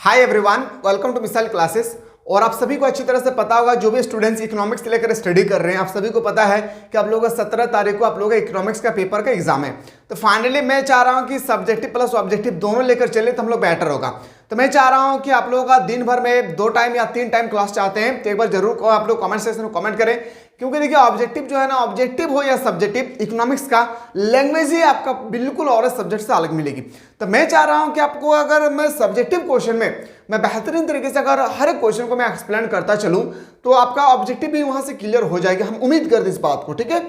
Hi everyone, welcome to missile classes. और आप सभी को अच्छी तरह से पता होगा, जो भी स्टूडेंट्स इकोनॉमिक्स से लेकर स्टडी कर रहे हैं, आप सभी को पता है कि आप लोगों का 17 तारीख को आप लोगों का इकोनॉमिक्स का पेपर का एग्जाम है। तो फाइनली मैं चाह रहा हूं कि सब्जेक्टिव प्लस ऑब्जेक्टिव दोनों लेकर चले तो हम लोग बेटर होगा। तो मैं चाह रहा हूं कि आप लोगों का दिन भर में 2 टाइम या 3 टाइम क्लास चाहते हैं तो एक बार जरूर आप लोग कमेंट सेक्शन में कमेंट करें, क्योंकि देखिए ऑब्जेक्टिव जो है ना, ऑब्जेक्टिव हो या सब्जेक्टिव, इकोनॉमिक्स का लैंग्वेज ही आपका बिल्कुल और सब्जेक्ट से अलग मिलेगी। तो मैं चाह रहा हूं कि आपको अगर मैं सब्जेक्टिव क्वेश्चन में मैं बेहतरीन तरीके से अगर हर एक क्वेश्चन को मैं एक्सप्लेन करता चलूं तो आपका ऑब्जेक्टिव भी वहां से क्लियर हो जाएगा। हम उम्मीद करते हैं इस बात को, ठीक है।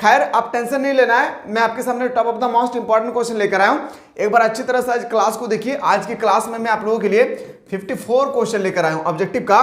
खैर, आप टेंशन नहीं लेना है, मैं आपके सामने top of the most important question लेकर आया हूं। एक बार अच्छी तरह से आज क्लास को देखिए। आज की क्लास में मैं आप लोगों के लिए 54 क्वेश्चन लेकर आया हूं ऑब्जेक्टिव का।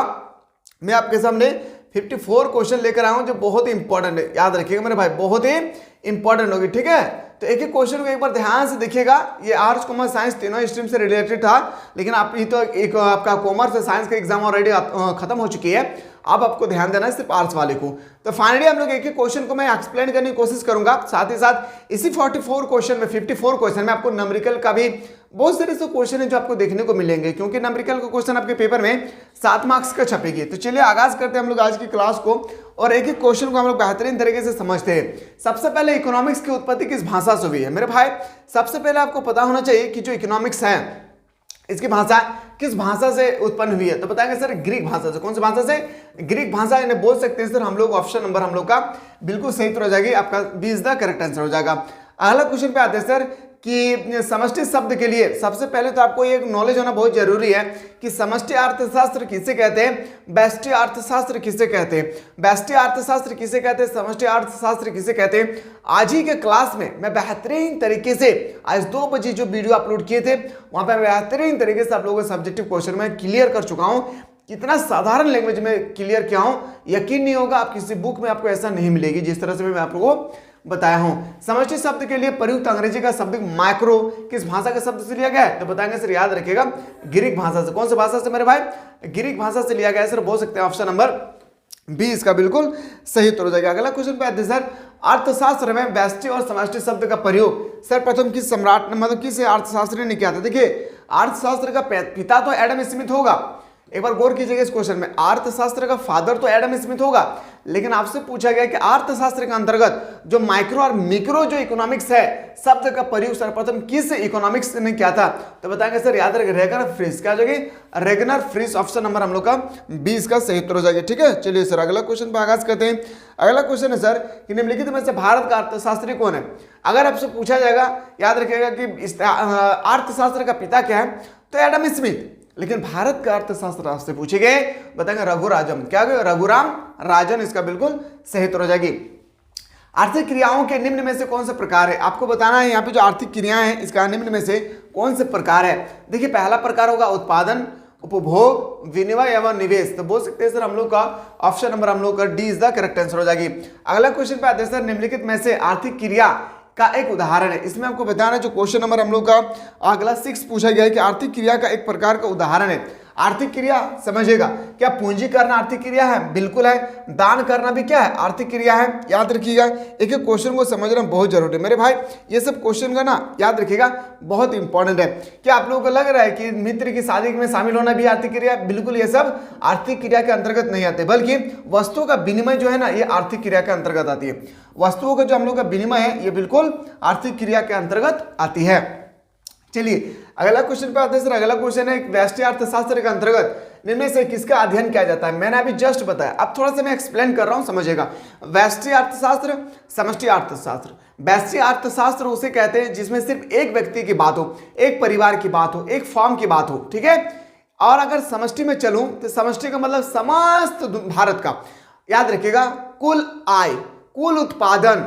मैं आपके सामने 54 क्वेश्चन लेकर आया हूं जो बहुत ही इंपॉर्टेंट है। याद रखिएगा मेरे भाई, बहुत ही इंपॉर्टेंट होगी, ठीक है। तो एक एक क्वेश्चन को एक बार ध्यान से देखिएगा। ये आर्ट्स कॉमर्स साइंस तीनों स्ट्रीम से रिलेटेड था, लेकिन आप ये तो एक आपका कॉमर्स और साइंस का एग्जाम ऑलरेडी खत्म हो चुकी है। अब आपको ध्यान देना है सिर्फ आर्ट्स वाले को। तो फाइनली हम लोग एक एक क्वेश्चन को मैं एक्सप्लेन करने की कोशिश करूंगा। साथ ही साथ इसी 44 क्वेश्चन में 54 क्वेश्चन में आपको न्यूमेरिकल का भी बहुत सारे ऐसे क्वेश्चन है जो आपको देखने को मिलेंगे, क्योंकि न्यूमेरिकल का क्वेश्चन आपके पेपर में 7 मार्क्स का छपेगी। तो चलिए आगाज करते हैं हम लोग आज की क्लास को और एक एक क्वेश्चन को हम लोग बेहतरीन तरीके से समझते हैं। सबसे पहले इकोनॉमिक्स की उत्पत्ति किस भाषा से हुई है मेरे भाई? सबसे पहले आपको पता होना चाहिए कि जो इकोनॉमिक्स है इसकी भाषा किस भाषा से उत्पन्न हुई है। तो बताएंगे सर ग्रीक भाषा से। कौन सी भाषा से? ग्रीक भाषा। इन्हें बोल सकते हैं सर हम लोग। ऑप्शन नंबर हम लोग का बिल्कुल सही तो हो जाएगी, आपका 20 द करेक्ट आंसर हो जाएगा। अगला क्वेश्चन पे आते हैं सर कि समष्टि शब्द के लिए सबसे पहले तो आपको एक नॉलेज होना बहुत जरूरी है कि समष्टि अर्थशास्त्र किसे कहते हैं, व्यष्टि अर्थशास्त्र किसे कहते हैं, व्यष्टि अर्थशास्त्र किसे कहते हैं, समष्टि अर्थशास्त्र किसे कहते हैं। आज ही के क्लास में मैं बेहतरीन तरीके से आज 2 बजे जो वीडियो अपलोड किए थे वहां पर बेहतरीन तरीके से आप लोगों को सब्जेक्टिव क्वेश्चन में क्लियर कर चुका हूं। कितना साधारण लैंग्वेज में क्लियर किया हूं, यकीन नहीं होगा, आप किसी बुक में आपको ऐसा नहीं मिलेगी जिस तरह से मैं आप लोगों को बताया हूं। समष्टि शब्द के लिए प्रयुक्त अंग्रेजी का शब्द माइक्रो किस भाषा के शब्द से लिया गया है? तो बताएंगे सर, याद रखिएगा ग्रीक भाषा से। कौन सी भाषा से मेरे भाई? ग्रीक भाषा से लिया गया है सर। बोल सकते हैं ऑप्शन नंबर 20 का बिल्कुल सही उत्तर हो जाएगा। अगला क्वेश्चन पे आते हैं सर, अर्थशास्त्र में व्यष्टि और समष्टि शब्द का प्रयोग सर प्रथम किस सम्राट मतलब किस अर्थशास्त्री ने किया था? देखिए अर्थशास्त्र का पिता तो एडम स्मिथ होगा। एक बार गौर कीजिएगा इस क्वेश्चन में, अर्थशास्त्र का फादर तो एडम स्मिथ होगा, लेकिन आपसे पूछा गया कि अर्थशास्त्र के अंतर्गत जो माइक्रो और मिक्रो जो इकोनॉमिक्स है शब्द का प्रयोग सर्वप्रथम किस इकोनॉमिक्स ने किया था? तो बताएंगे सर, याद रखिए रेगनर फ्रिश। क्या जगह? रेगनर फ्रिश। ऑप्शन नंबर हम लोग का 20 का सही उत्तर हो जाएगा, ठीक है। चलिए सर अगला क्वेश्चन पर आगाज करते हैं। अगला क्वेश्चन है सर कि निम्नलिखित में से भारत का अर्थशास्त्री कौन है? अगर आपसे पूछा जाएगा, याद रखिएगा कि अर्थशास्त्र का पिता क्या है, तो एडम स्मिथ। लेकिन भारत का अर्थशास्त्र आपसे पूछे गए, बताएंगे रघुराजन। क्या रघुराम राजन, इसका बिल्कुल सही उत्तर हो जाएगी। आर्थिक क्रियाओं के निम्न में से कौन से प्रकार है? आपको बताना है यहाँ पे जो आर्थिक क्रियाएं हैं इसका निम्न में से कौन से प्रकार है। देखिए पहला प्रकार होगा उत्पादन, उपभोग, विनिमय एवं निवेश। तो बोल सकते हैं सर हम लोग का ऑप्शन नंबर हम लोग का D is the correct answer हो जाएगी। अगला क्वेश्चन पे आते हैं सर, निम्नलिखित में से आर्थिक क्रिया का एक उदाहरण है। इसमें आपको बताना है जो क्वेश्चन नंबर हम लोग का अगला 6 पूछा गया है कि आर्थिक क्रिया का एक प्रकार का उदाहरण है। आर्थिक क्रिया समझिएगा, क्या पूंजी करना आर्थिक क्रिया है? बिल्कुल है। दान करना भी क्या है? आर्थिक क्रिया है। याद रखिएगा, एक एक क्वेश्चन को समझना बहुत जरूरी है मेरे भाई। ये सब क्वेश्चन का ना याद रखिएगा बहुत इंपॉर्टेंट है। क्या आप लोगों को लग रहा है कि मित्र की शादी में शामिल होना भी आर्थिक क्रिया? बिल्कुल, ये सब आर्थिक क्रिया के अंतर्गत नहीं आते, बल्कि वस्तुओं का विनिमय जो है ना, ये आर्थिक क्रिया के अंतर्गत आती है। वस्तुओं का जो हम लोग का विनिमय है ये बिल्कुल आर्थिक क्रिया के अंतर्गत आती है। चलिए अगला क्वेश्चन पे आते हैं सर। अगला क्वेश्चन है व्यष्टि अर्थशास्त्र के अंतर्गत निम्न से किसका अध्ययन किया जाता है? मैंने अभी जस्ट बताया, अब थोड़ा सा मैं एक्सप्लेन कर रहा हूं, समझिएगा। व्यष्टि अर्थशास्त्र, समष्टि अर्थशास्त्र। व्यष्टि अर्थशास्त्र उसे कहते हैं जिसमें सिर्फ एक व्यक्ति की बात हो, एक परिवार की बात हो, एक फॉर्म की बात हो, ठीक है। और अगर समष्टि में चलूं तो समष्टि का मतलब समस्त भारत का। याद रखिएगा, कुल आय, कुल उत्पादन,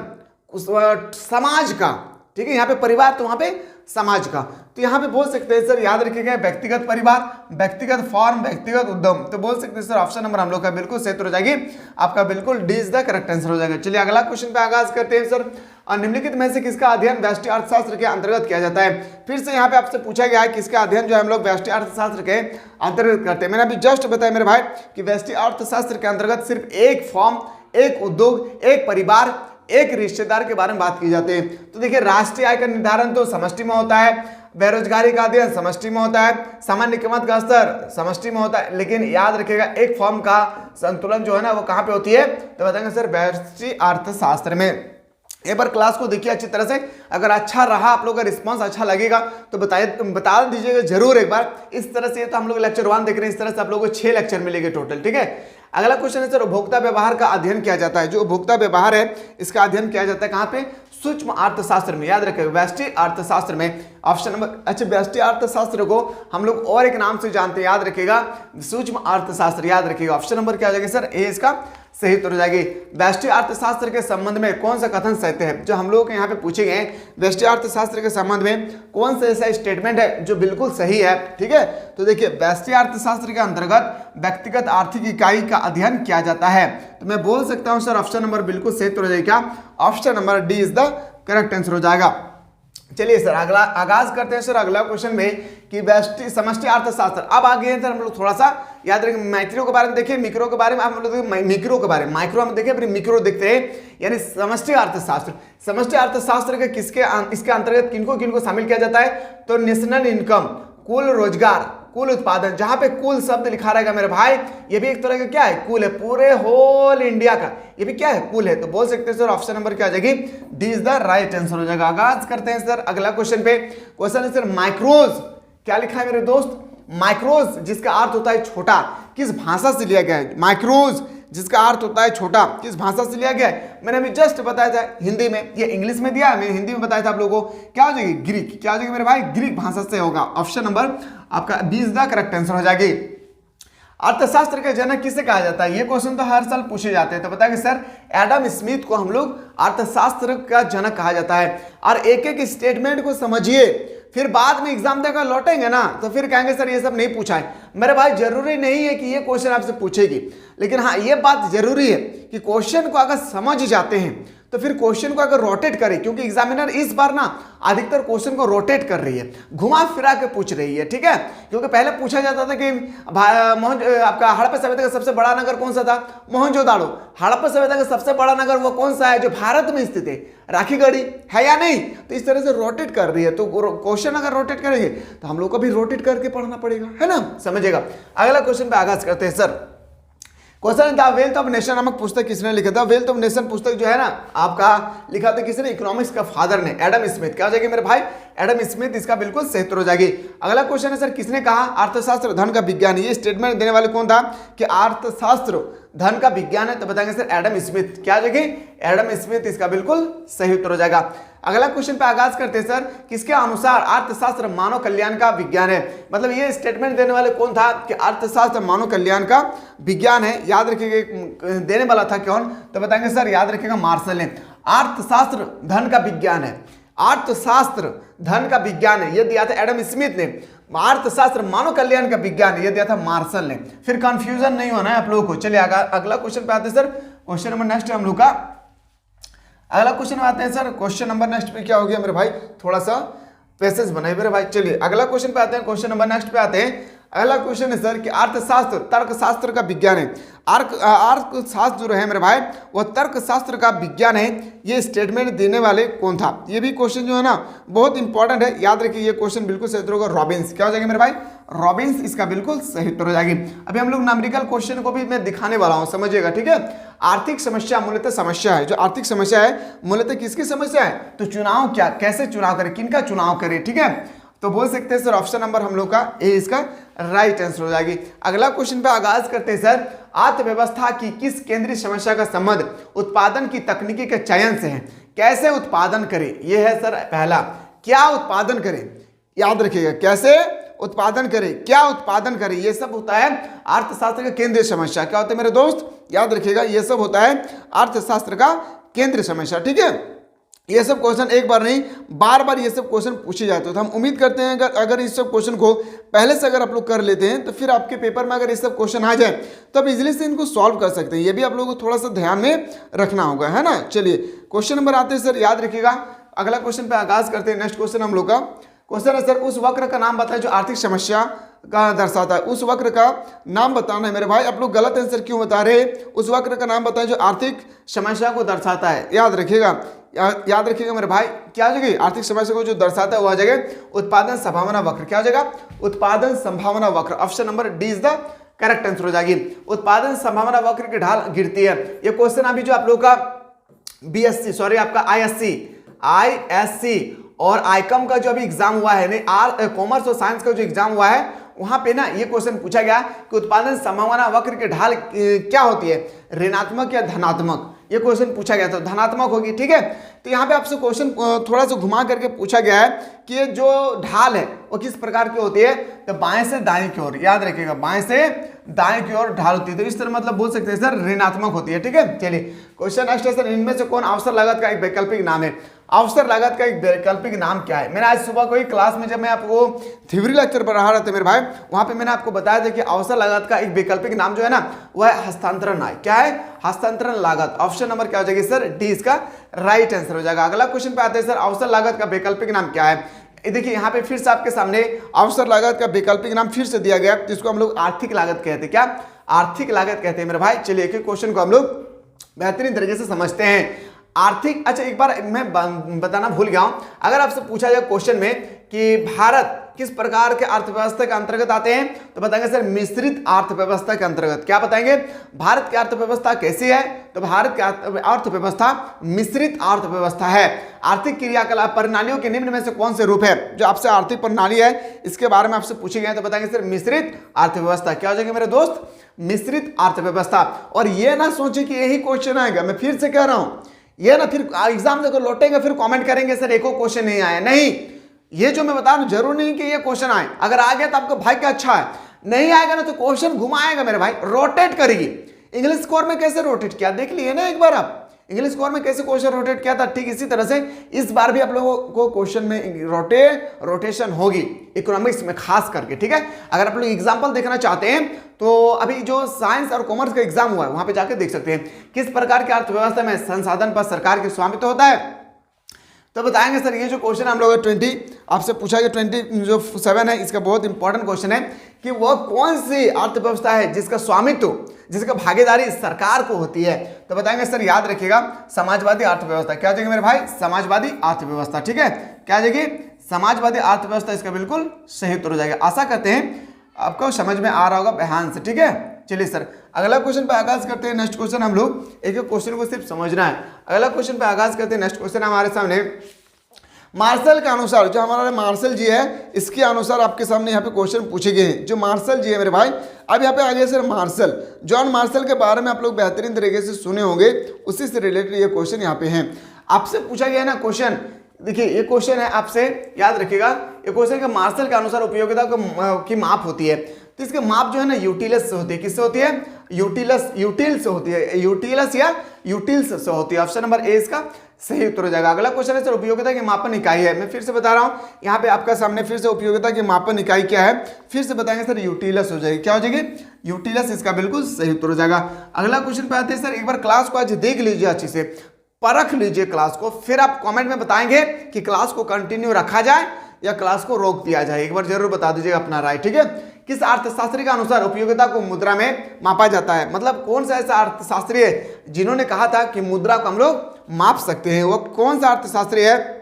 समाज का, ठीक है। यहाँ पे परिवार तो वहां पे समाज का। तो यहाँ पे बोल सकते हैं सर, याद रखिएगा, व्यक्तिगत परिवार, व्यक्तिगत फॉर्म, व्यक्तिगत उद्यम। तो बोल सकते हैं सर ऑप्शन नंबर हम लोग का बिल्कुल सही हो जाएगी, आपका बिल्कुल D is the correct answer हो जाएगा। चलिए अगला क्वेश्चन पे आगाज करते हैं सर, निम्नलिखित में से किसका अध्ययन व्यष्टि अर्थशास्त्र के अंतर्गत किया जाता है? फिर से यहाँ पे आपसे पूछा गया है किसका अध्ययन जो हम लोग व्यष्टि अर्थशास्त्र के अंतर्गत करते हैं। मैंने अभी जस्ट बताया मेरे भाई कि व्यष्टि अर्थशास्त्र के अंतर्गत सिर्फ एक फॉर्म, एक उद्योग, एक परिवार, एक रिश्तेदार के बारे में बात की जाती है। तो देखिए राष्ट्रीय आय का निर्धारण तो समष्टि में होता है, बेरोजगारी का अध्ययन समष्टि में होता है, सामान्य कीमत का स्तर समष्टि में होता है, लेकिन याद रखिएगा एक फॉर्म का संतुलन जो है ना वो कहाँ पे होती है, तो बताएंगे सर व्यष्टि अर्थशास्त्र में। एक बार क्लास को देखिए अच्छी तरह से, अगर अच्छा रहा आप लोग का रिस्पांस अच्छा लगेगा तो बता दीजिएगा जरूर एक बार। इस तरह से तो हम लोग लेक्चर 1 देख रहे हैं, इस तरह से आप लोगों को 6 लेक्चर मिलेंगे टोटल, ठीक है। अगला क्वेश्चन है सर उपभोक्ता व्यवहार का अध्ययन किया जाता है। जो उपभोक्ता व्यवहार है इसका अध्ययन किया जाता है कहाँ पे, सूक्ष्म अर्थशास्त्र में। याद रखें व्यष्टि अर्थशास्त्र में। ऑप्शन नंबर, अच्छा व्यष्टि अर्थशास्त्र को हम लोग और एक नाम से जानते हैं, याद रखिएगा सूक्ष्म अर्थशास्त्र। याद रखिएगा ऑप्शन नंबर क्या हो जाएगा सर, ए इसका सही उत्तर हो जाएगी। व्यष्टि अर्थशास्त्र के संबंध में कौन सा कथन सत्य है, जो हम लोग के यहाँ पे पूछे गए व्यष्टि अर्थशास्त्र के संबंध में कौन सा ऐसा स्टेटमेंट है जो बिल्कुल सही है, ठीक है। तो देखिए व्यष्टि अर्थशास्त्र के अंतर्गत व्यक्तिगत आर्थिक इकाई का अध्ययन किया जाता है। तो मैं बोल सकता हूं सर ऑप्शन नंबर बिल्कुल सही उत्तर हो जाएगा, option number D is the correct answer हो जाएगा। चलिए सर अगला आगाज करते हैं सर अगला क्वेश्चन में कि व्यष्टि समष्टि अर्थशास्त्र। अब आगे हैं सर हम लोग थोड़ा सा याद रखें मैक्रो के बारे में देखिए, मिक्रो के बारे में हम लोग मिक्रो के बारे में, माइक्रो में देखिए फिर मिक्रो देखते हैं, यानी समष्टि अर्थशास्त्र। समष्टि अर्थशास्त्र के इसके अंतर्गत किनको किनको शामिल किया जाता है, तो नेशनल इनकम, कुल रोजगार, कुल उत्पादन, जहां पे कुल शब्द लिखा रहेगा मेरे भाई ये भी एक तरह का क्या है, कुल है, पूरे होल इंडिया का ये भी क्या है, कुल है। तो बोल सकते हैं सर ऑप्शन नंबर क्या आ जाएगी, D is the right answer हो जाएगा। आगाज करते हैं सर अगला क्वेश्चन पे। क्वेश्चन है सर माइक्रोज, क्या लिखा है मेरे दोस्त, माइक्रोज जिसका अर्थ होता है छोटा, किस भाषा से लिया गया है। माइक्रोज जिसका अर्थ होता है छोटा, किस भाषा से लिया गया है, मैंने अभी जस्ट बताया था हिंदी में, ये इंग्लिश में दिया है, मैंने हिंदी में बताया था आप लोगों को, क्या हो जाएगी ग्रीक, क्या हो जाएगी मेरे भाई ग्रीक भाषा से होगा। ऑप्शन नंबर आपका 20 द करेक्ट आंसर हो जाएगी। अर्थशास्त्र के जनक किसे कहा जाता है, ये क्वेश्चन तो हर साल पूछे जाते हैं। तो बताएंगे सर एडम स्मिथ को हम लोग अर्थशास्त्र का जनक कहा जाता है। और एक एक स्टेटमेंट को समझिए, फिर बाद में एग्जाम देकर लौटेंगे ना तो फिर कहेंगे सर ये सब नहीं पूछा है। मेरे भाई जरूरी नहीं है कि ये क्वेश्चन आपसे पूछेगी, लेकिन हाँ ये बात जरूरी है कि क्वेश्चन को अगर समझ जाते हैं तो फिर क्वेश्चन को अगर रोटेट करें, क्योंकि एग्जामिनर इस बार ना अधिकतर क्वेश्चन को रोटेट कर रही है, घुमा फिरा के पूछ रही है, ठीक है। क्योंकि पहले पूछा जाता था कि आपका हड़प्पा सभ्यता का सबसे बड़ा नगर कौन सा था, मोहनजोदाड़ो। हड़प्पा सभ्यता का सबसे बड़ा नगर वो कौन सा है जो भारत में स्थित है, राखीगढ़ी है या नहीं। तो इस तरह से रोटेट कर रही है, तो क्वेश्चन अगर रोटेट करेंगे तो हम लोग को भी रोटेट करके पढ़ना पड़ेगा, है ना, समझेगा। अगला क्वेश्चन पे आगाज करते हैं सर। क्वेश्चन था वेल्थ ऑफ नेशन नामक पुस्तक किसने लिखा था। वेल्थ ऑफ नेशन पुस्तक जो है ना आपका लिखा था किसने, इकोनॉमिक्स का फादर ने, एडम स्मिथ। क्या हो जाएगी मेरे भाई एडम स्मिथ, इसका बिल्कुल सही उत्तर हो जाएगी। अगला क्वेश्चन है सर किसने कहा अर्थशास्त्र धन का विज्ञान है। ये स्टेटमेंट देने वाले कौन था कि अर्थशास्त्र धन का विज्ञान है, तो बताएंगे सर एडम स्मिथ। क्या हो जाएगी एडम स्मिथ, इसका बिल्कुल सही उत्तर हो जाएगा। अगला क्वेश्चन पे आगाज करते हैं सर किसके अनुसार अर्थशास्त्र मानव कल्याण का विज्ञान है। मतलब ये स्टेटमेंट देने वाले कौन था कि अर्थशास्त्र मानव कल्याण का विज्ञान है। याद रखिएगा देने वाला था कौन, तो बताएंगे सर याद रखिएगा मार्शल ने। अर्थशास्त्र धन का विज्ञान है, अर्थशास्त्र धन का विज्ञान है ये दिया था एडम स्मिथ ने। अर्थशास्त्र मानव कल्याण का विज्ञान है ये दिया था मार्शल ने। फिर कंफ्यूजन नहीं होना है आप लोगों को। चलिए अगला क्वेश्चन पे आते हैं सर। क्वेश्चन नंबर नेक्स्ट हम लोग का अगला क्वेश्चन में आते हैं सर। क्वेश्चन नंबर नेक्स्ट पे क्या हो गया मेरे भाई, थोड़ा सा पैसेज बनाए मेरे भाई। चलिए अगला क्वेश्चन पे आते हैं। क्वेश्चन नंबर नेक्स्ट पे आते हैं। अगला क्वेश्चन है सर कि अर्थशास्त्र तर्कशास्त्र का विज्ञान है। अर्थशास्त्र जो है मेरे भाई वह तर्कशास्त्र का विज्ञान है, ये स्टेटमेंट देने वाले कौन था। ये भी क्वेश्चन जो है ना बहुत इंपॉर्टेंट है, याद रखिए ये क्वेश्चन बिल्कुल सही उत्तर होगा रॉबिन्स। क्या हो जाएगा मेरे भाई रॉबिन्स, इसका बिल्कुल सही उत्तर हो जाएगी। अभी हम लोग न्यूमेरिकल क्वेश्चन को भी मैं दिखाने वाला हूं, समझिएगा, ठीक है। आर्थिक समस्या मूलतः समस्या है, जो आर्थिक समस्या है मूलतः किसकी समस्या है, तो चुनाव क्या, कैसे चुनाव करें, किनका चुनाव करें, ठीक है। तो बोल सकते हैं सर ऑप्शन नंबर हम लोग का ए इसका राइट आंसर हो जाएगी। अगला क्वेश्चन पे आगाज करते हैं सर। अर्थव्यवस्था की किस केंद्रीय समस्या का संबंध उत्पादन की तकनीकी के चयन से है। कैसे उत्पादन करें, यह है सर पहला। क्या उत्पादन करें, याद रखिएगा, कैसे उत्पादन करें, क्या उत्पादन करें, ये सब होता है अर्थशास्त्र का केंद्रीय समस्या। क्या होता है मेरे दोस्त, याद रखिएगा, ये सब होता है अर्थशास्त्र का केंद्रीय समस्या, ठीक है। ये सब क्वेश्चन एक बार नहीं बार बार ये सब क्वेश्चन पूछे जाते हैं। तो हम उम्मीद करते हैं अगर इस सब क्वेश्चन को पहले से अगर आप लोग कर लेते हैं तो फिर आपके पेपर में अगर ये सब क्वेश्चन आ जाए तो आप इजीली से इनको सॉल्व कर सकते हैं। ये भी आप लोगों को थोड़ा सा ध्यान में रखना होगा, है ना। चलिए क्वेश्चन नंबर आते हैं सर, याद रखिएगा। अगला क्वेश्चन पे आगाज करते हैं। नेक्स्ट क्वेश्चन हम लोग का क्वेश्चन है सर उस वक्र का नाम बताएं जो आर्थिक समस्या का दर्शाता है। उस वक्र का नाम बताना है मेरे भाई। आप लोग गलत आंसर क्यों बता रहे हैं? उस वक्र का नाम बताएं जो आर्थिक समस्या को दर्शाता है। याद रखिएगा, याद रखिएगा मेरे भाई, क्या हो जाएगी? आर्थिक समस्या को जो दर्शाता है वह जगह उत्पादन संभावना वक्र। क्या हो जाएगा? उत्पादन संभावना वक्र। Option number D is the correct answer हो जाएगी। उत्पादन संभावना वक्र की ढाल गिरती है। ये क्वेश्चन अभी जो आप लोग का बीएससी, सॉरी आपका आईएससी और आईकॉम का जो अभी एग्जाम हुआ है, नहीं कॉमर्स और साइंस का जो एग्जाम हुआ है, वहां पे ना ये क्वेश्चन पूछा गया कि उत्पादन संभावना वक्र की ढाल क्या होती है, ऋणात्मक या धनात्मक। ये क्वेश्चन पूछा गया, तो धनात्मक होगी। ठीक है, तो यहाँ पे आपसे क्वेश्चन थोड़ा सा घुमा करके पूछा गया है कि ये जो ढाल है वो किस प्रकार की होती है, तो बाएं से दाएं की ओर। याद रखिएगा, बाएं से दाएं की ओर ढाल होती है, तो इस तरह मतलब बोल सकते हैं सर ऋणात्मक होती है। ठीक है, चलिए क्वेश्चन नेक्स्ट है सर, इनमें से कौन अवसर लागत का एक वैकल्पिक नाम है? अवसर लागत का एक वैकल्पिक नाम क्या है? मैंने आज सुबह कोई क्लास में जब मैं आपको थ्योरी लेक्चर पढ़ा रहा था मेरे भाई, वहां पे मैंने आपको बताया था कि अवसर लागत का एक वैकल्पिक नाम जो है ना वह है हस्तांतरण आय। क्या है? हस्तांतरण लागत। ऑप्शन नंबर क्या हो जाएगी सर? डी इसका राइट आंसर हो जाएगा। अगला क्वेश्चन पे आते हैं सर, अवसर लागत का वैकल्पिक नाम क्या है? देखिए यहाँ पे फिर से आपके सामने अवसर लागत का वैकल्पिक नाम फिर से दिया गया, जिसको हम लोग आर्थिक लागत कहते हैं। क्या? आर्थिक लागत कहते हैं मेरे भाई। चलिए एक क्वेश्चन को हम लोग बेहतरीन तरीके से समझते हैं। आर्थिक, अच्छा एक बार मैं बताना भूल गया हूं, अगर आपसे पूछा जाए क्वेश्चन में कि भारत किस प्रकार के अर्थव्यवस्था के अंतर्गत आते हैं, तो बताएंगे सर मिश्रित अर्थव्यवस्था के अंतर्गत। क्या बताएंगे? भारत की अर्थव्यवस्था कैसी है, तो भारत की अर्थव्यवस्था मिश्रित अर्थव्यवस्था है। आर्थिक क्रियाकलाप प्रणालियों के निम्न में से कौन से रूप है? जो आपसे आर्थिक प्रणाली है इसके बारे में आपसे पूछे गए, तो बताएंगे सर मिश्रित अर्थव्यवस्था। क्या हो जाएगा मेरे दोस्त? मिश्रित अर्थव्यवस्था। और ये ना सोचे कि यही क्वेश्चन आएगा, मैं फिर से कह रहा हूं, ये ना फिर एग्जाम देखो लौटेंगे फिर कमेंट करेंगे सर एको क्वेश्चन नहीं आया। नहीं, ये जो मैं बता रहा हूं जरूर नहीं कि ये क्वेश्चन आए। अगर आ गया तो आपका भाग्य अच्छा है, नहीं आएगा ना तो क्वेश्चन घुमाएगा मेरे भाई, रोटेट करेगी। इंग्लिश स्कोर में कैसे रोटेट किया देख लिए ना एक बार आप, इंग्लिश स्कोर में कैसे क्वेश्चन रोटेट किया था, ठीक इसी तरह से इस बार भी आप लोगों को क्वेश्चन में रोटेशन होगी इकोनॉमिक्स में खास करके। ठीक है, अगर आप लोग एग्जांपल देखना चाहते हैं तो अभी जो साइंस और कॉमर्स का एग्जाम हुआ है वहां पे जाके देख सकते हैं किस प्रकार की अर्थव्यवस्था में संसाधन पर सरकार के स्वामित्व होता है। तो बताएंगे सर ये जो क्वेश्चन हम लोग 20 आपसे पूछा गया 27 है, इसका बहुत इंपॉर्टेंट क्वेश्चन है कि वह कौन सी अर्थव्यवस्था है जिसका स्वामित्व, जिसका भागीदारी सरकार को होती है। तो बताएंगे सर याद रखिएगा समाजवादी अर्थव्यवस्था। क्या जाएगी मेरे भाई? समाजवादी अर्थव्यवस्था। ठीक है, क्या जाएगी? समाजवादी अर्थव्यवस्था इसका बिल्कुल सही उत्तर हो जाएगा। आशा करते हैं आपको समझ में आ रहा होगा ध्यान से। ठीक है, चलिए सर अगला क्वेश्चन पे आगाज करते हैं। नेक्स्ट क्वेश्चन हम लोग एक क्वेश्चन को सिर्फ समझना है। अगला क्वेश्चन पे आगाज करते हैं। नेक्स्ट क्वेश्चन हमारे सामने मार्शल के अनुसार, जो हमारा मार्शल जी है इसके अनुसार आपके सामने यहाँ पे क्वेश्चन पूछे गए हैं। जो मार्शल जी है मेरे भाई, अब यहाँ पे आ गया सर मार्शल, जॉन मार्शल के बारे में आप लोग बेहतरीन तरीके से सुने होंगे, उसी से रिलेटेड ये क्वेश्चन यहाँ पे है। आपसे पूछा गया है ना क्वेश्चन, देखिए ये क्वेश्चन है आपसे याद रखिएगा, ये क्वेश्चन का मार्शल के अनुसार उपयोगिता की माप होती है। तो इसके माप जो है ना यूटिलस से होती है। किससे होती है? यूटिल से होती है, यूटिलस या यूटिल्स से होती है। ऑप्शन नंबर ए इसका सही उत्तर हो जाएगा। अगला क्वेश्चन है सर उपयोगिता की मापन इकाई है। मैं फिर से बता रहा हूं यहाँ पे आपका सामने फिर से उपयोगिता की मापन इकाई क्या है, फिर से बताएंगे सर यूटिलस हो जाएगी। क्या हो जाएगी? यूटिलस, इसका बिल्कुल सही उत्तर हो जाएगा। अगला क्वेश्चन पे आते हैं सर, एक बार क्लास को आज देख लीजिए, अच्छे से परख लीजिए क्लास को, फिर आप कमेंट में बताएंगे कि क्लास को कंटिन्यू रखा जाए या क्लास को रोक दिया जाए। एक बार जरूर बता दीजिएगा अपना राय। ठीक है, किस अर्थशास्त्री के अनुसार उपयोगिता को मुद्रा में मापा जाता है? मतलब कौन सा ऐसा अर्थशास्त्री है जिन्होंने कहा था कि मुद्रा को हम लोग माप सकते हैं? वो कौन सा अर्थशास्त्री है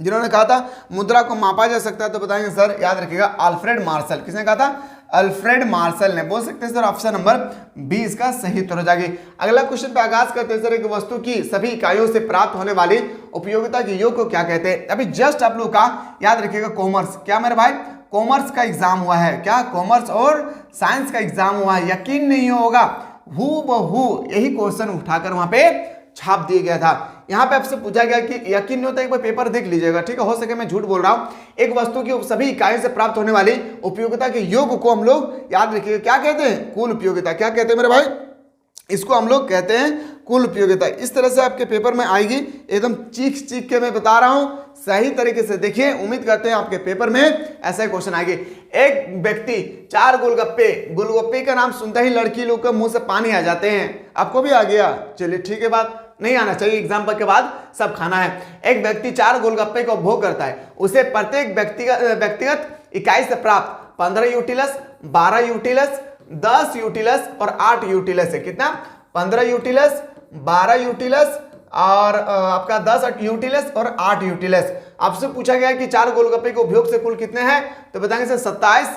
जिन्होंने कहा था मुद्रा को मापा जा सकता है? तो बताएंगे सर याद रखिएगा अल्फ्रेड मार्शल। किसने कहा था? अल्फ्रेड मार्शल ने। बोल सकते हैं सर ऑप्शन नंबर बी इसका सही उत्तर हो जाएगी। अगला क्वेश्चन पे आगाज करते हैं सर, एक वस्तु की सभी इकाइयों से प्राप्त होने वाली उपयोगिता के योग को क्या कहते हैं? अभी जस्ट आप लोग का याद रखिएगा कॉमर्स, क्या मेरे भाई कॉमर्स का एग्जाम हुआ है, क्या कॉमर्स और साइंस का एग्जाम हुआ है, यकीन नहीं होगा हूबहू यही क्वेश्चन उठाकर वहां पे छाप दिया गया था। यहाँ पे आपसे पूछा गया कि यकीन नहीं होता, एक बार पेपर देख लीजिएगा। ठीक है, हो सके मैं झूठ बोल रहा हूँ। एक वस्तु की सभी इकाइयों से प्राप्त होने वाली उपयोगिता के योग को हम लोग याद रखिएगा क्या कहते हैं? कुल उपयोगिता। क्या कहते हैं मेरे भाई? इसको हम लोग कहते हैं कुल उपयोगिता। इस तरह से आपके पेपर में आएगी, एकदम चीख चीख के मैं बता रहा हूं, सही तरीके से देखिए। उम्मीद करते हैं आपके पेपर में ऐसा क्वेश्चन आएगी। एक व्यक्ति 4 गोलगप्पे का नाम सुनते ही लड़की लोग के मुंह से पानी आ जाते हैं। आपको भी आ गया? चलिए ठीक है, बात नहीं आना चाहिए, एग्जाम के बाद सब खाना है। एक व्यक्ति 4 गोलगप्पे का उपभोग करता है, उसे प्रत्येक व्यक्तिगत इकाई से प्राप्त 15 यूटिलस, 12 यूटिलस, 10 यूटिलस और 8 यूटिलस है। कितना? 15 यूटिलस, 12 यूटिलस और आपका 10 यूटिलस और 8 यूटिलस। आपसे पूछा गया है कि 4 गोलगप्पे के उपभोग से कुल कितने हैं, तो बताएंगे सर 27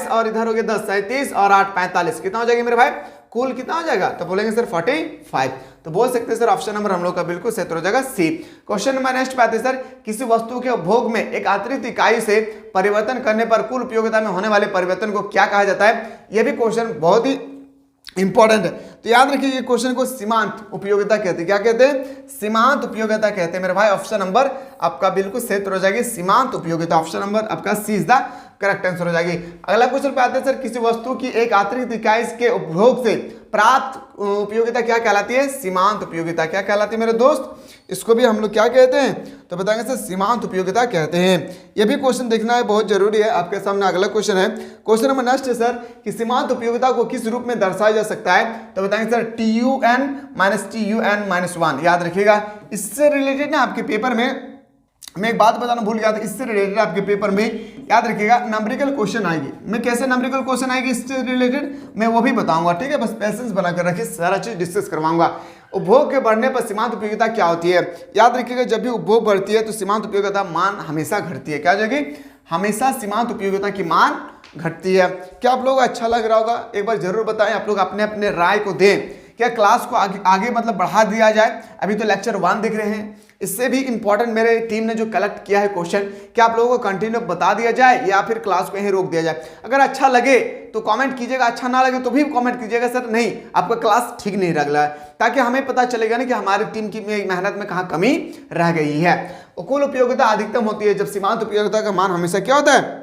और इधर हो गया 10, 37 और 8 45। कितना हो जाएगा मेरे भाई? कुल कितना हो जाएगा? तो बोलेंगे सर 45। तो बोल सकते हैं सर ऑप्शन नंबर हम लोग का बिल्कुल सही हो जाएगा सी। क्वेश्चन नंबर नेक्स्ट पे आते हैं सर, किसी वस्तु के उपभोग में एक अतिरिक्त इकाई से परिवर्तन करने पर कुल उपयोगिता में होने वाले परिवर्तन को क्या कहा जाता है? यह भी क्वेश्चन बहुत ही इंपॉर्टेंट है, तो याद रखिए ये क्वेश्चन को सीमांत उपयोगिता कहते हैं। क्या कहते हैं? सीमांत उपयोगिता कहते हैं मेरे भाई। ऑप्शन नंबर आपका बिल्कुल सही हो जाएगी सीमांत उपयोगिता। ऑप्शन नंबर आपका सी इज द करेक्ट आंसर हो जाएगी। अगला क्वेश्चन पे आते हैं सर, किसी वस्तु की एक अतिरिक्त इकाई के उपभोग से प्राप्त उपयोगिता क्या कहलाती है? सीमांत उपयोगिता। क्या कहलाती है मेरे दोस्त? इसको भी हम लोग क्या कहते हैं? तो बताएंगे सर सीमांत उपयोगिता कहते हैं। ये भी क्वेश्चन देखना है, बहुत जरूरी है। आपके सामने अगला क्वेश्चन है, क्वेश्चन नंबर नेक्स्ट है सर, कि सीमांत उपयोगिता को किस रूप में दर्शाया जा सकता है? तो बताएंगे सर TUN-1। याद रखिएगा, इससे रिलेटेड ना आपके पेपर में मैं एक बात बताना भूल गया था, इससे रिलेटेड आपके पेपर में याद रखिएगा नंबरिकल क्वेश्चन आएगी। मैं कैसे नंबरिकल क्वेश्चन आएगी इससे रिलेटेड मैं वो भी बताऊंगा, ठीक है? बस पेशेंस बनाकर रखिए, सारा चीज डिस्कस करवाऊंगा। उपभोग के बढ़ने पर सीमांत उपयोगिता क्या होती है? याद रखिएगा, जब भी उपभोग बढ़ती है तो सीमांत उपयोगिता मान हमेशा घटती है। क्या जाएगी? हमेशा सीमांत उपयोगिता की मान घटती है। क्या आप लोग अच्छा लग रहा होगा? एक बार जरूर बताएं, आप लोग अपने अपने राय को दें। क्या क्लास को आगे मतलब बढ़ा दिया जाए? अभी तो लेक्चर 1 दिख रहे हैं, इससे भी इंपॉर्टेंट मेरे टीम ने जो कलेक्ट किया है क्वेश्चन, क्या आप लोगों को कंटिन्यू बता दिया जाए या फिर क्लास को यहीं रोक दिया जाए? अगर अच्छा लगे तो कमेंट कीजिएगा, अच्छा ना लगे तो भी कमेंट कीजिएगा सर नहीं आपका क्लास ठीक नहीं लग रहा है, ताकि हमें पता चलेगा ना कि हमारी टीम की मेहनत में कहाँ कमी रह गई है। कुल उपयोगिता अधिकतम होती है जब सीमांत उपयोगिता का मान हमेशा क्या होता है?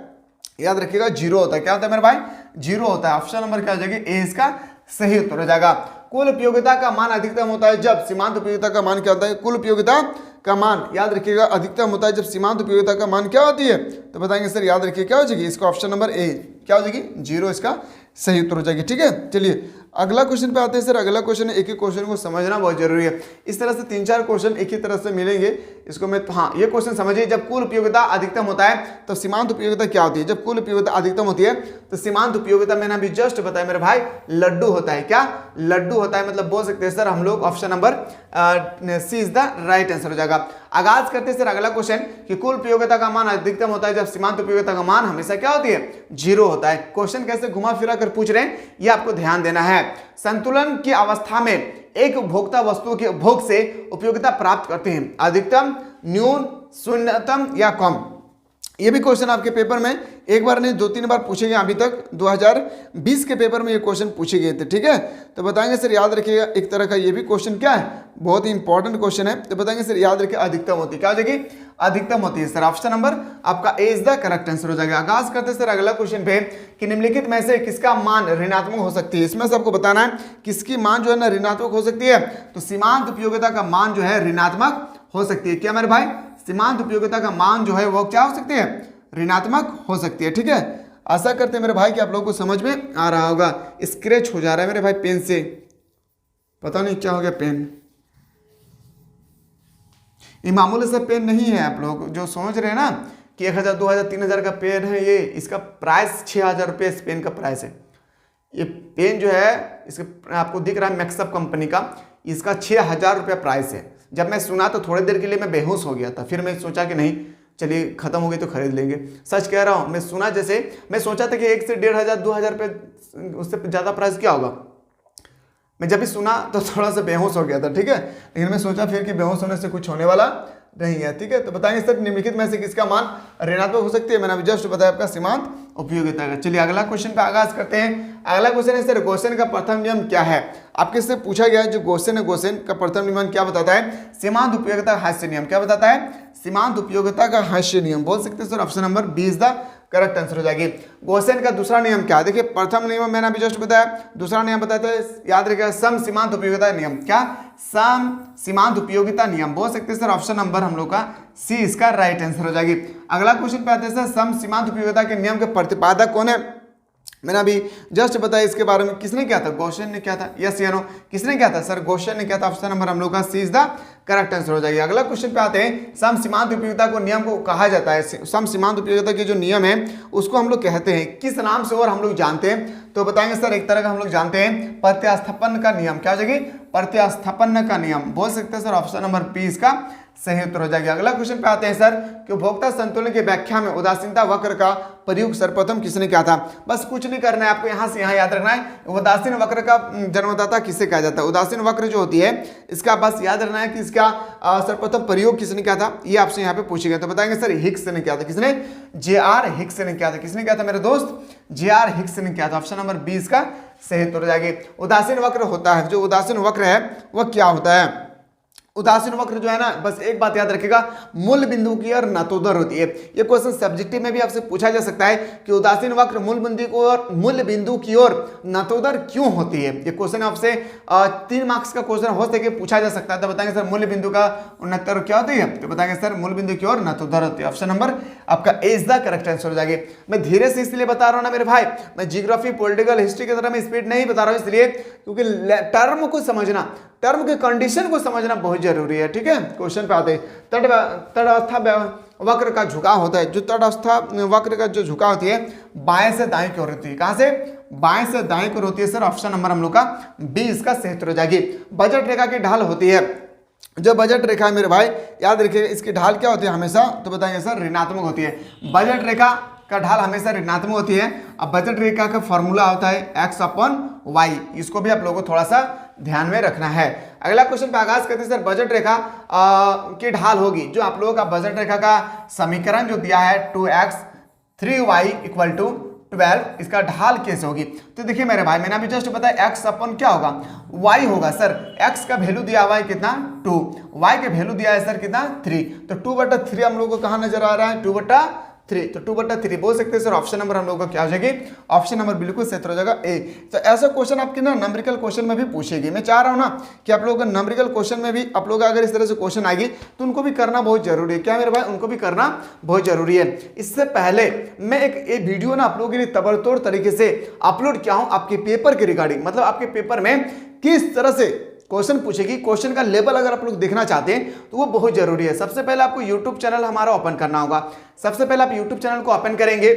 याद रखिएगा 0 होता है। क्या होता है मेरे भाई? 0 होता है। ऑप्शन नंबर क्या हो जाएगी? ए इसका सही उत्तर हो जाएगा। कुल उपयोगिता का मान अधिकतम होता है जब सीमांत उपयोगिता का मान क्या होता है? कुल उपयोगिता का मान याद रखिएगा अधिकतम होता है जब सीमांत उपयोगिता का मान क्या होती है? तो बताएंगे सर, याद रखिए क्या हो जाएगी? इसका ऑप्शन नंबर ए क्या हो जाएगी? 0 इसका सही उत्तर हो जाएगी। ठीक है, चलिए अगला क्वेश्चन पे आते हैं सर। अगला क्वेश्चन है, एक ही क्वेश्चन को समझना बहुत जरूरी है। इस तरह से 3-4 क्वेश्चन एक ही तरह से मिलेंगे, इसको मैं हाँ ये क्वेश्चन समझिए। जब कुल उपयोगिता अधिकतम होता है तो सीमांत उपयोगिता क्या होती है? जब कुल उपयोगिता अधिकतम होती है तो सीमांत उपयोगिता मैंने अभी जस्ट बताया मेरे भाई, लड्डू होता है। क्या? लड्डू होता है। मतलब बोल सकते हैं सर हम लोग option number C is the right answer हो जाएगा। आगाज करते हैं सर अगला क्वेश्चन, कि कुल उपयोगिता का मान अधिकतम होता है जब सीमांत उपयोगिता का मान हमेशा क्या होती है? 0 होता है। क्वेश्चन कैसे घुमा फिरा कर पूछ रहे हैं ये आपको ध्यान देना है। संतुलन की अवस्था में एक उपभोक्ता वस्तु के उपभोग से उपयोगिता प्राप्त करते हैं, अधिकतम, न्यून, शून्यतम या कम। ये भी क्वेश्चन आपके पेपर में एक बार नहीं 2-3 बार पूछे गए। अभी तक 2020 के पेपर में ये क्वेश्चन पूछे गए थे। ठीक है, तो बताएंगे सर, याद रखिएगा एक तरह का ये भी क्वेश्चन क्या है? बहुत ही इंपॉर्टेंट क्वेश्चन है। तो बताएंगे सर, याद रखिए अधिकतम होती है। क्या हो जाएगी? अधिकतम होती है सर। ऑप्शन नंबर आपका ए इज द करेक्ट आंसर हो जाएगा। आगाज करते सर अगला क्वेश्चन पे, कि निम्नलिखित में से किसका मान ऋणात्मक हो सकती है? इसमें से आपको बताना है किसकी मान जो है ना ऋणात्मक हो सकती है। तो सीमांत उपयोगिता का मान जो है ऋणात्मक हो सकती है। क्या मेरे भाई? सीमांत उपयोगिता का मान जो है वो क्या हो सकती है? ऋणात्मक हो सकती है। ठीक है, आशा करते हैं मेरे भाई कि आप लोगों को समझ में आ रहा होगा। स्क्रैच हो जा रहा है मेरे भाई पेन से, पता नहीं क्या हो गया पेन। ये मामूली सा पेन नहीं है। आप लोग जो समझ रहे हैं ना कि 1000, 2000, 3000 का पेन है, ये इसका प्राइस 6000 रुपये इस पेन का प्राइस है। ये पेन जो है इसका आपको दिख रहा है मैक्सअप कंपनी का, इसका 6000 रुपये प्राइस है। जब मैं सुना तो थोड़ी देर के लिए मैं बेहोश हो गया था, फिर मैं सोचा कि नहीं चलिए खत्म हो गई तो खरीद लेंगे। सच कह रहा हूँ, मैं सुना जैसे मैं सोचा था कि 1 से 1500, 2000 रुपये, उससे ज़्यादा प्राइस क्या होगा। मैं जब भी सुना तो थोड़ा सा बेहोश हो गया था। ठीक है, लेकिन मैं सोचा फिर कि बेहोश होने से कुछ होने वाला नहीं है। ठीक है, तो बताएंगे सर निम्नलिखित में से किसका मान ऋणात्मक हो सकती है? मैंने अभी जस्ट बताया आपका सीमांत उपयोगिता का। चलिए अगला क्वेश्चन पे आगाज करते हैं। अगला क्वेश्चन है सर, गोसेन का प्रथम नियम क्या है? आपके से पूछा गया है जो गोसेन है, गोसेन का प्रथम नियम क्या बताता है? सीमांत उपयोगिता का हास्य नियम। क्या बताता है? सीमांत उपयोगिता का हास्य नियम। बोल सकते हैं sir option number B is the correct answer हो जाएगी। गोसेन का दूसरा नियम क्या है? देखिए प्रथम नियम मैंने अभी जस्ट बताया, दूसरा नियम बताते हैं, याद रखिएगा सम सीमांत उपयोगिता नियम। क्या? सम सीमांत उपयोगिता नियम। बोल सकते हैं सर ऑप्शन नंबर हम लोग का सी इसका राइट आंसर हो जाएगी। अगला क्वेश्चन पे आते हैं सर, सम सीमांत उपयोगिता के नियम के प्रतिपादक कौन है? मैंने अभी जस्ट बताया इसके बारे में। किसने किया था? गोशन ने किया था। यस या नो? किसने किया था? सर गोशन ने किया था। ऑप्शन नंबर हम लोग का सी इज द करेक्ट आंसर हो जाएगा। अगला क्वेश्चन पे आते हैं। सम सीमांत उपयोगिता को नियम को कहा जाता है। सम सीमांत उपयोगिता के जो नियम है उसको हम लोग कहते हैं किस नाम से और हम लोग जानते हैं? तो बताएंगे सर एक तरह का हम लोग जानते हैं प्रत्यास्थापन का नियम। क्या हो जाएगी? प्रत्यास्थापन का नियम बोल सकते हैं सर। ऑप्शन नंबर पी इसका सही उत्तर हो जाएगा। अगला क्वेश्चन पे आते हैं सर कि उपभोक्ता संतुलन की व्याख्या में उदासीनता वक्र का प्रयोग सर्वप्रथम किसने किया था? बस कुछ नहीं करना है आपको, यहां से यहां याद रखना है उदासीन वक्र का जन्मदाता किसे कहा जाता है। उदासीन वक्र जो होती है इसका बस याद रखना है कि इसका सर्वप्रथम प्रयोग किसने किया था, ये आपसे यहाँ पे पूछेगा। तो बताएंगे सर हिक्स ने किया था। किसने? जे.आर. हिक्स ने किया था। किसने किया था मेरे दोस्त? जे.आर. हिक्स ने किया था। ऑप्शन नंबर 20 का सही उत्तर हो जाएगी। उदासीन वक्र होता है, जो उदासीन वक्र है वह क्या होता है? उदासीन वक्र जो है ना, बस एक बात याद रखिएगा, मूल बिंदु की ओर नतोदर होती है। ये क्वेश्चन सब्जेक्टिव में भी आपसे पूछा जा सकता है कि उदासीन वक्र मूल बिंदु की ओर नतोदर क्यों होती है। ये क्वेश्चन आपसे 3 मार्क्स का क्वेश्चन हो सके पूछा जा सकता है। तो बताएंगे सर मूल बिंदु का नतोदर क्या होती है? तो बताएंगे सर मूल बिंदु की ओर नतोदर होती है। ऑप्शन नंबर आपका ए इज द करेक्ट आंसर हो जाएगी। मैं धीरे से इसलिए बता रहा हूं ना मेरे भाई, मैं जियोग्राफी पॉलिटिकल हिस्ट्री की तरह मैं स्पीड नहीं बता रहा हूं, इसलिए क्योंकि टर्म को समझना, टर्म के कंडीशन को समझना बहुत जरूरी है। ठीक है, क्वेश्चन पे आते हैं। तटस्था वक्र का झुकाव होता है। जो तटस्था वक्र का जो झुकाव होती है बाएं से दाएं की ओर होती है। कहां से? बाएं से दाएं की ओर होती है सर। ऑप्शन नंबर हम लोग का बी इसका सही उत्तर हो जाएगी। बजट रेखा की ढाल होती है, जो बजट रेखा है मेरे भाई याद रखिए इसकी ढाल क्या होती है हमेशा? तो बताएंगे सर ऋणात्मक होती है। बजट रेखा का ढाल हमेशा ऋणात्मक होती है। अब बजट रेखा का फॉर्मूला होता है x/y। इसको भी आप लोगों को थोड़ा सा ध्यान में रखना है। अगला क्वेश्चन पे आगाज करते हैं सर। बजट रेखा की ढाल होगी, जो आप लोगों का बजट रेखा का समीकरण जो दिया है 2x 3y = 12, इसका ढाल कैसे होगी? तो देखिए मेरे भाई मैंने अभी जस्ट बताया x/ क्या होगा? y होगा सर। x का वैल्यू दिया हुआ है कितना? 2, y का वैल्यू दिया है सर कितना? 3। तो 2/3 हम लोग को कहाँ नजर आ रहा है? 2/3। तो 2/3 बोल सकते हैं सर। ऑप्शन नंबर हम लोग का क्या हो जाएगी? ऑप्शन नंबर बिल्कुल सही हो जाएगा ए। तो ऐसा क्वेश्चन आपके ना नंबरिकल क्वेश्चन में भी पूछेगी। मैं चाह रहा हूं ना कि आप लोगों का नंबरिकल क्वेश्चन में भी आप लोग अगर इस तरह से क्वेश्चन आएगी तो उनको भी करना बहुत जरूरी है। क्या मेरे भाई? उनको भी करना बहुत जरूरी है। इससे पहले मैं एक वीडियो ना आप लोगों के लिए तबड़तोड़ तरीके से अपलोड किया हूं आपके पेपर के रिगार्डिंग, मतलब आपके पेपर में किस तरह से क्वेश्चन पूछेगी, क्वेश्चन का लेवल अगर आप लोग देखना चाहते हैं तो वो बहुत जरूरी है। सबसे पहले आपको यूट्यूब चैनल हमारा ओपन करना होगा। सबसे पहले आप यूट्यूब चैनल को ओपन करेंगे,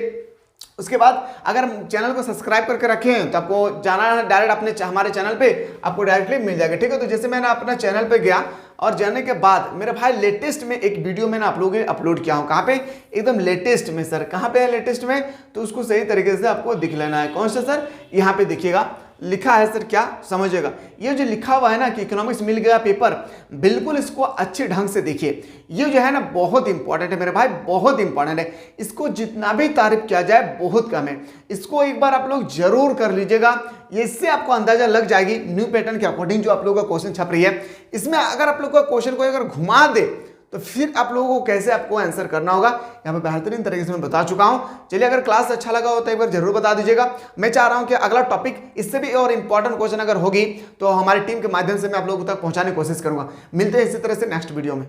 उसके बाद अगर चैनल को सब्सक्राइब करके रखे हैं तो आपको जाना है डायरेक्ट अपने हमारे चैनल पे, आपको डायरेक्टली मिल जाएगा। ठीक है, तो जैसे मैंने अपना चैनल पे गया और जाने के बाद मेरे भाई लेटेस्ट में एक वीडियो मैंने आप लोगों के लिए अपलोड किया हूं। कहां पे? एकदम लेटेस्ट में सर। कहां पे है लेटेस्ट में? तो उसको सही तरीके से आपको दिख लेना है। कौन सा सर? यहाँ पे देखिएगा लिखा है सर, क्या समझिएगा, ये जो लिखा हुआ है ना कि इकोनॉमिक्स मिल गया पेपर, बिल्कुल इसको अच्छे ढंग से देखिए। ये जो है ना बहुत इंपॉर्टेंट है मेरे भाई, बहुत इंपॉर्टेंट है। इसको जितना भी तारीफ किया जाए बहुत कम है। इसको एक बार आप लोग जरूर कर लीजिएगा, इससे आपको अंदाजा लग जाएगी न्यू पैटर्न के अकॉर्डिंग जो आप लोगों का क्वेश्चन छप रही है। इसमें अगर आप लोग का क्वेश्चन को अगर घुमा दे तो फिर आप लोगों को कैसे आपको आंसर करना होगा यहाँ पे बेहतरीन तरीके से मैं बता चुका हूं। चलिए अगर क्लास अच्छा लगा हो तो एक बार जरूर बता दीजिएगा। मैं चाह रहा हूं कि अगला टॉपिक इससे भी और इंपॉर्टेंट क्वेश्चन अगर होगी तो हमारी टीम के माध्यम से मैं आप लोगों तक पहुंचाने की कोशिश करूंगा। मिलते हैं इसी तरह से नेक्स्ट वीडियो में।